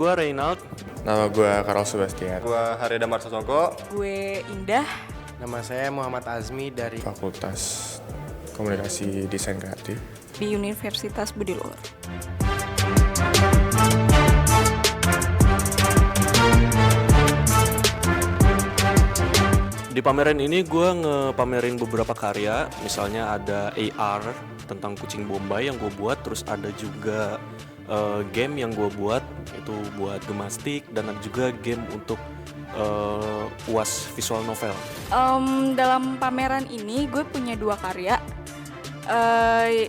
gue Reynald. Nama gue Karol Sebastian. Gue Haryada Marsasongko. Gue Indah. Nama saya Muhammad Azmi dari Fakultas Komunikasi Desain Kreatif di Universitas Budi Luhur. Di pameran ini gue ngepamerin beberapa karya. Misalnya ada AR tentang kucing Bombay yang gue buat. Terus ada juga game yang gue buat, itu buat gemastik. Dan ada juga game untuk UAS visual novel. Dalam pameran ini gue punya 2 karya.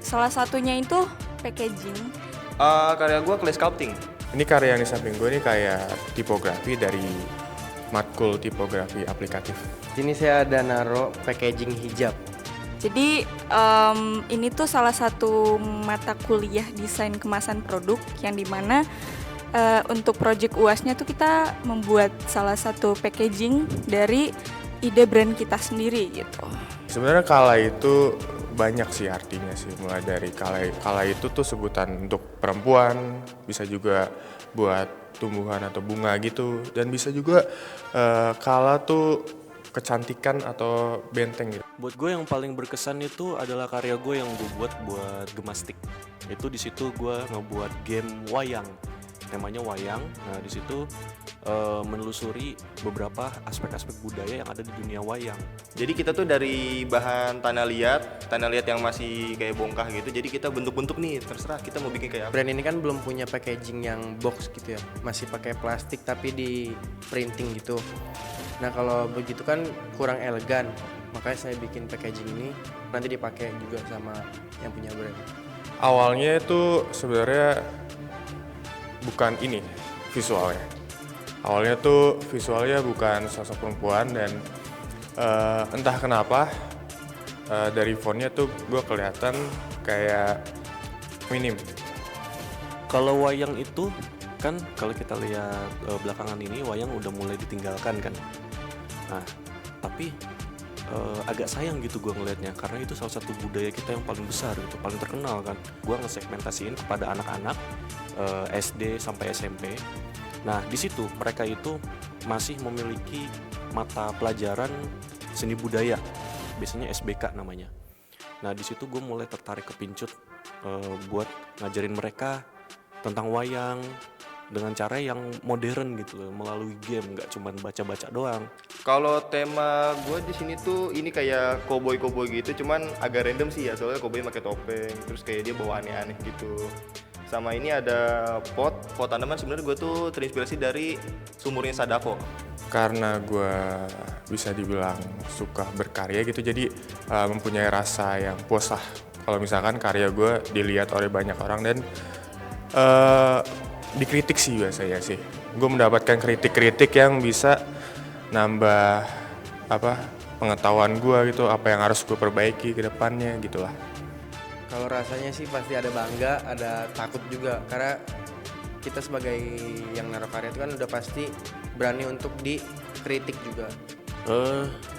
Salah satunya itu packaging. Karya gue clay sculpting. Ini karya yang di samping gue ini kayak tipografi dari matkul tipografi aplikatif. Sini saya ada naro packaging hijab. Jadi ini tuh salah satu mata kuliah desain kemasan produk yang dimana untuk project UASnya tuh kita membuat salah satu packaging dari ide brand kita sendiri gitu. Sebenarnya kala itu banyak sih artinya sih, mulai dari kala itu tuh sebutan untuk perempuan, bisa juga buat tumbuhan atau bunga gitu, dan bisa juga kala tuh kecantikan atau benteng gitu. Buat gue yang paling berkesan itu adalah karya gue yang gue buat gemastik. Itu di situ gue ngebuat game wayang, temanya wayang. Nah di situ menelusuri beberapa aspek-aspek budaya yang ada di dunia wayang. Jadi kita tuh dari bahan tanah liat yang masih kayak bongkah gitu. Jadi kita bentuk-bentuk nih, terserah kita mau bikin kayak apa. Brand ini kan belum punya packaging yang box gitu ya, masih pakai plastik tapi di printing gitu. Nah kalau begitu kan kurang elegan, makanya saya bikin packaging ini nanti dipakai juga sama yang punya brand. Awalnya itu sebenarnya bukan ini visualnya. Awalnya tuh visualnya bukan sosok perempuan dan entah kenapa dari fontnya tuh gue kelihatan kayak minim. Kalau wayang itu kan kalau kita lihat belakangan ini wayang udah mulai ditinggalkan kan. Nah tapi agak sayang gitu gue ngelihatnya, karena itu salah satu budaya kita yang paling besar gitu, paling terkenal kan. Gue ngesegmentasiin kepada anak-anak SD sampai SMP. Nah di situ mereka itu masih memiliki mata pelajaran seni budaya, biasanya SBK namanya. Nah di situ gue mulai tertarik kepincut buat ngajarin mereka tentang wayang dengan cara yang modern gitu loh, melalui game, nggak cuma baca-baca doang. Kalau tema gue di sini tuh ini kayak koboi gitu, cuman agak random sih ya, soalnya koboi pakai topeng, terus kayak dia bawa aneh-aneh gitu. Sama ini ada pot tanaman. Sebenarnya gue tuh terinspirasi dari sumurnya Sadako. Karena gue bisa dibilang suka berkarya gitu, jadi mempunyai rasa yang puas lah kalau misalkan karya gue dilihat oleh banyak orang dan dikritik sih biasanya sih. Gue mendapatkan kritik-kritik yang bisa nambah pengetahuan gue gitu, apa yang harus gue perbaiki ke depannya gitulah. Kalau rasanya sih pasti ada bangga, ada takut juga, karena kita sebagai yang naruh karya itu kan udah pasti berani untuk dikritik juga.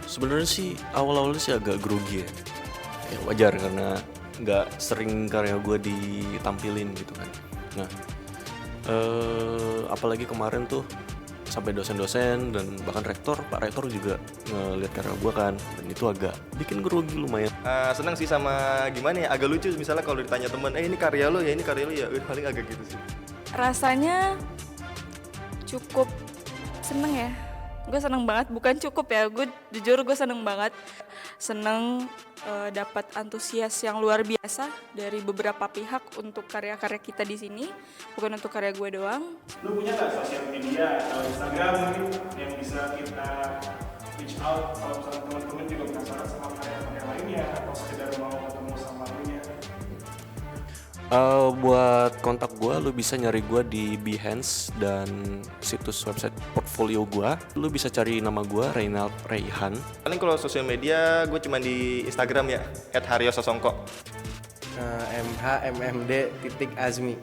Sebenarnya sih awal-awalnya sih agak grogi ya. Ya wajar karena nggak sering karya gue ditampilin gitu kan. Nah apalagi kemarin tuh sampai dosen-dosen dan bahkan Pak rektor juga ngeliat karya gue kan, dan itu agak bikin grogi lumayan. Senang sih, sama gimana ya, agak lucu misalnya kalau ditanya temen, ini karya lo ya, paling agak gitu sih. Rasanya cukup seneng ya. Gue seneng banget, bukan cukup ya, gue jujur gue seneng banget. Seneng dapat antusias yang luar biasa dari beberapa pihak untuk karya-karya kita di sini, bukan untuk karya gue doang. Lu punya nggak sosial media atau Instagram mungkin yang bisa kita reach out kalau misalnya teman-teman juga penasaran sama karya-karya lainnya atau sekedar mau ketemu sama lu ya? Buat kontak gue, lu bisa nyari gue di Behance dan situs website portfolio gue. Lu bisa cari nama gue Reynald Raihan. Paling kalau sosial media gue cuma di Instagram ya, @haryososongko. MHMMD.Azmi.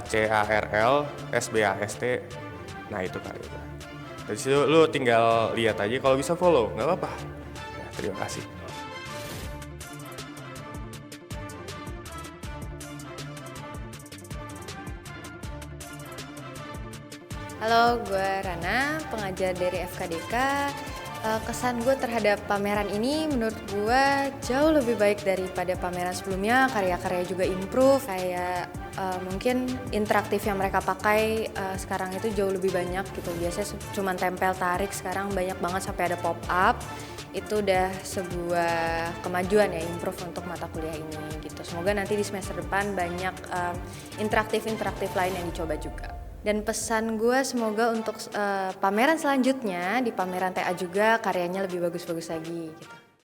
CARLSBAST. Nah itu karya. Dari situ lu tinggal lihat aja, kalau bisa follow nggak apa-apa. Ya, terima kasih. Halo, gue Rana, pengajar dari FKDK. Kesan gue terhadap pameran ini menurut gue jauh lebih baik daripada pameran sebelumnya. Karya-karya juga improve, kayak mungkin interaktif yang mereka pakai sekarang itu jauh lebih banyak gitu. Biasanya cuma tempel tarik, sekarang banyak banget sampai ada pop up. Itu udah sebuah kemajuan ya, improve untuk mata kuliah ini gitu. Semoga nanti di semester depan banyak interaktif lain yang dicoba juga. Dan pesan gue semoga untuk pameran selanjutnya, di pameran TA juga karyanya lebih bagus-bagus lagi gitu.